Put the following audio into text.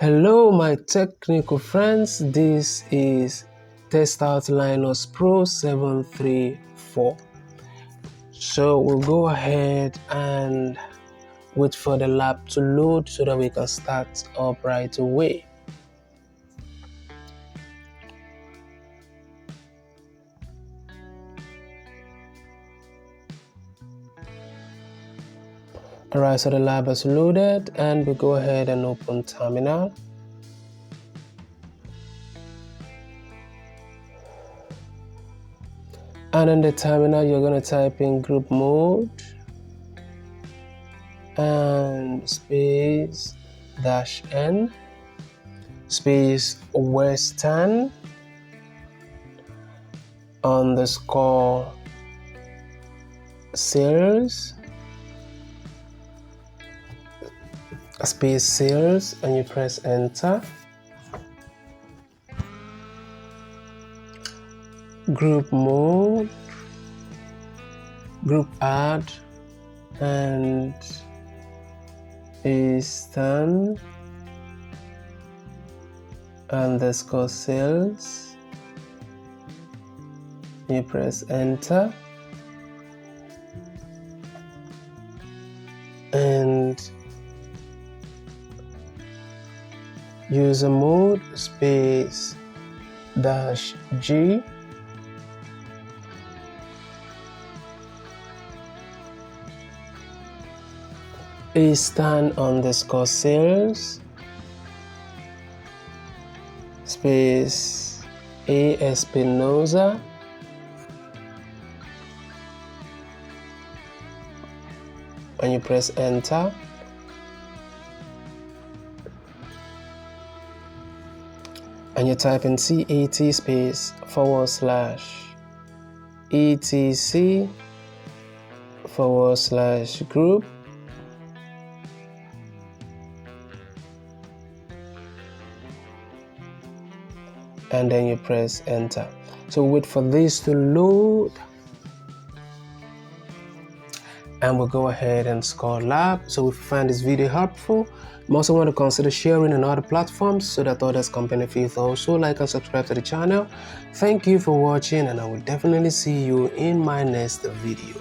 Hello my technical friends, this is TestOut Linux Pro 734. So we'll go ahead and wait for the lab to load so that we can start up right away. Alright, so the lab has loaded and we go ahead and open terminal. And in the terminal, you're going to type in group mode and space -n space western underscore sales space sales, and you press enter. Group mode, group add, and eastern underscore sales. You press enter, and user mode space -g eastern underscore sales space A Espinosa and you press enter. And you type in CAT space /etc /group and then you press enter. So wait for this to load and we'll go ahead and score lab. So if you find this video helpful, you also want to consider sharing on other platforms so that others can benefit. Also like and subscribe to the channel. Thank you for watching, and I will definitely see you in my next video.